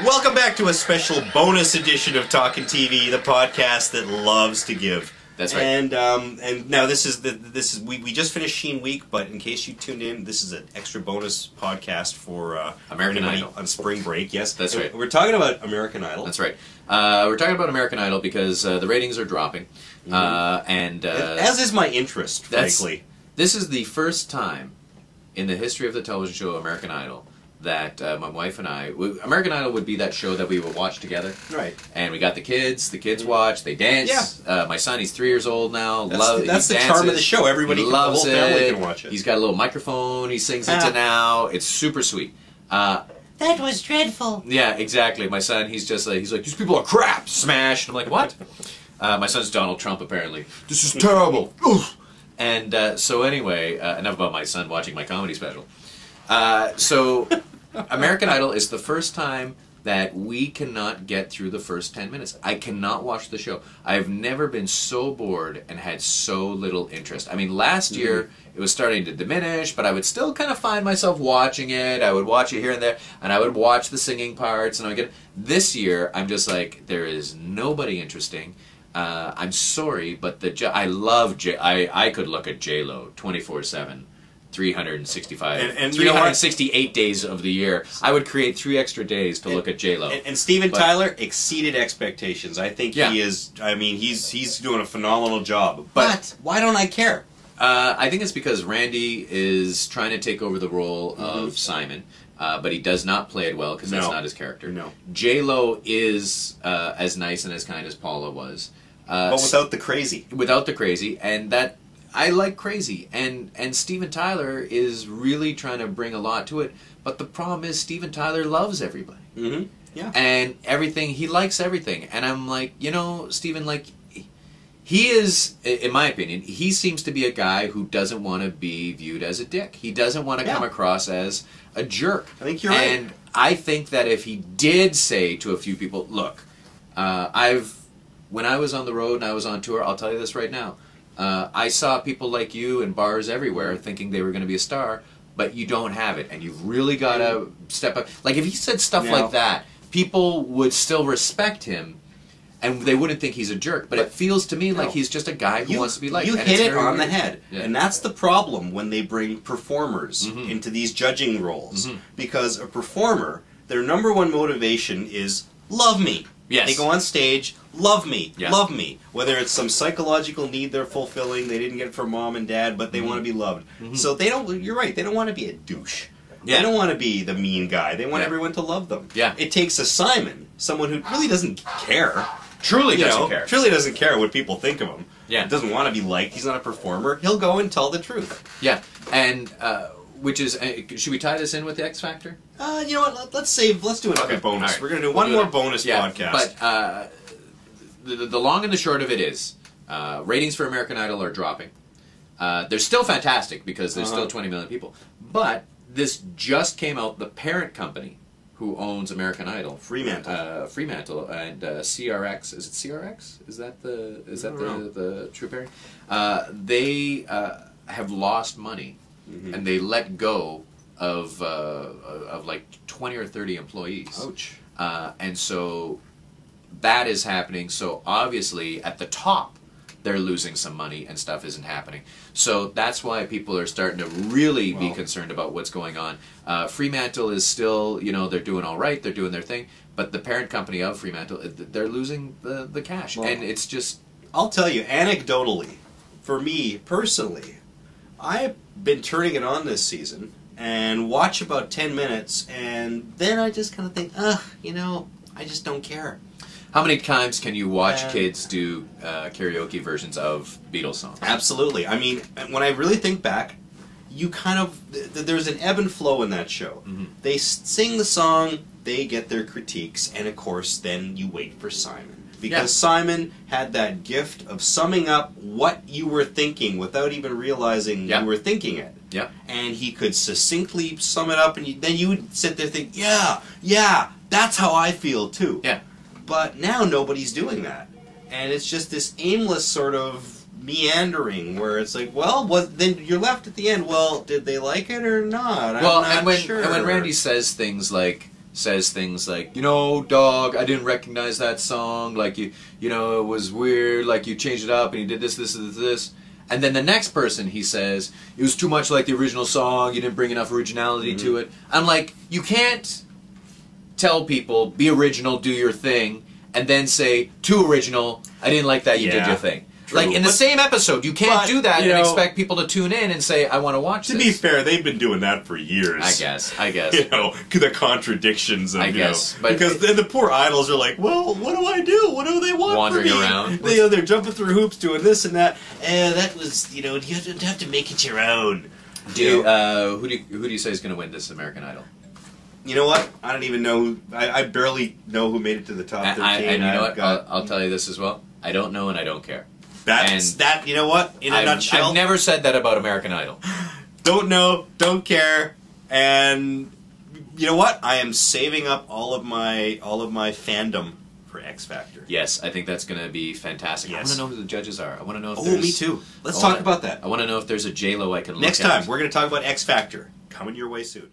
Welcome back to a special bonus edition of Talkin' TV, the podcast that loves to give. That's right. And now this is we just finished Sheen Week, but in case you tuned in, this is an extra bonus podcast for American Idol on spring break. Yes, that's right. We're talking about American Idol. That's right. We're talking about American Idol because the ratings are dropping, and as is my interest, frankly. This is the first time in the history of the television show American Idol that my wife and I, American Idol would be that show that we would watch together. Right. And we got the kids watch, they dance. Yeah. My son, he's 3 years old now. That's the charm of the show. Everybody, the whole family can watch it. He's got a little microphone, he sings into now. It's super sweet. That was dreadful. Yeah, exactly. My son, he's like, these people are crap, smash. And I'm like, what? My son's Donald Trump, apparently. This is terrible. Oof. And so anyway, enough about my son watching my comedy special. So American Idol is the first time that we cannot get through the first 10 minutes. I cannot watch the show. I've never been so bored and had so little interest. I mean, last year it was starting to diminish, but I would still kind of find myself watching it. I would watch it here and there, and I would watch the singing parts, and I would get. This year, I'm just like, there is nobody interesting. I'm sorry, but I love I could look at J-Lo 24/7. 365 and 368 days of the year. I would create 3 extra days to look at J-Lo. And Steven Tyler exceeded expectations. I think he is. I mean, he's doing a phenomenal job. But why don't I care? I think it's because Randy is trying to take over the role of Simon, but he does not play it well because that's not his character. No. J-Lo is as nice and as kind as Paula was, but without the crazy. Without the crazy, and that. I like crazy, and Steven Tyler is really trying to bring a lot to it, but the problem is Steven Tyler loves everybody. Yeah. And everything, he likes everything, and I'm like, you know, Steven, like, he is, in my opinion, he seems to be a guy who doesn't want to be viewed as a dick. He doesn't want to come across as a jerk. I think you're right. And I think that if he did say to a few people, look, when I was on the road and I was on tour, I'll tell you this right now, I saw people like you in bars everywhere thinking they were going to be a star, but you don't have it, and you've really got to step up. Like, if he said stuff like that, people would still respect him, and they wouldn't think he's a jerk. But it feels to me like he's just a guy who wants to be liked. You hit it on the head. Yeah. And that's the problem when they bring performers into these judging roles. Because a performer, their number one motivation is, love me. Yes. They go on stage, love me, love me. Whether it's some psychological need they're fulfilling, they didn't get it from mom and dad, but they want to be loved. So they don't, you're right, they don't want to be a douche. They don't want to be the mean guy. They want everyone to love them. It takes a Simon, someone who really doesn't care. Truly doesn't care. Truly doesn't care what people think of him. Yeah. Doesn't want to be liked. He's not a performer. He'll go and tell the truth. Yeah. And, which is, should we tie this in with the X Factor? You know what? Let's do another bonus. Right. We're going to do one more bonus podcast. But the long and the short of it is, ratings for American Idol are dropping. They're still fantastic because there's still 20 million people. But this just came out. The parent company who owns American Idol, Fremantle, and CRX. Is it CRX? Is that the true parent? They have lost money. And they let go of like 20 or 30 employees. Ouch. And so that is happening. So obviously at the top they're losing some money and stuff isn't happening. So that's why people are starting to really be concerned about what's going on. Fremantle is still, you know, they're doing all right. They're doing their thing. But the parent company of Fremantle, they're losing the cash. And it's just... I'll tell you, anecdotally, for me personally, I've been turning it on this season and watch about 10 minutes, and then I just kind of think, you know, I just don't care. How many times can you watch kids do karaoke versions of Beatles songs? Absolutely. I mean, when I really think back, you kind of, there's an ebb and flow in that show. They sing the song, they get their critiques, and of course then you wait for Simon. Because Simon had that gift of summing up what you were thinking without even realizing you were thinking it. And he could succinctly sum it up, and then you would sit there thinking, yeah, that's how I feel too. But now nobody's doing that. And it's just this aimless sort of meandering where it's like, well, then you're left at the end, well, did they like it or not? I'm not sure. And when Randy says things like, says things like, you know, dog, I didn't recognize that song. Like, you know, it was weird. Like, you changed it up and you did this. And then the next person, he says, it was too much like the original song. You didn't bring enough originality to it. I'm like, you can't tell people, be original, do your thing, and then say, too original, I didn't like that, you did your thing. True. Like, in the same episode, you can't do that and expect people to tune in and say, I want to watch this. To be fair, they've been doing that for years. I guess. You know, the contradictions of, But because then the poor idols are like, well, what do I do? What do they want wandering from me? around. They're jumping through hoops, doing this and that. And that was, you have to make it your own. who do you say is going to win this American Idol? You know what? I don't even know. I barely know who made it to the top 13. And you know what? I'll tell you this as well. I don't know and I don't care. You know what? In a nutshell. I've never said that about American Idol. Don't know, don't care, and you know what? I am saving up all of my fandom for X Factor. Yes, I think that's going to be fantastic. Yes. I want to know who the judges are. I want to know if Oh, me too. Let's talk about that. I want to know if there's a J-Lo I can look at. Next time, we're going to talk about X Factor. Coming your way soon.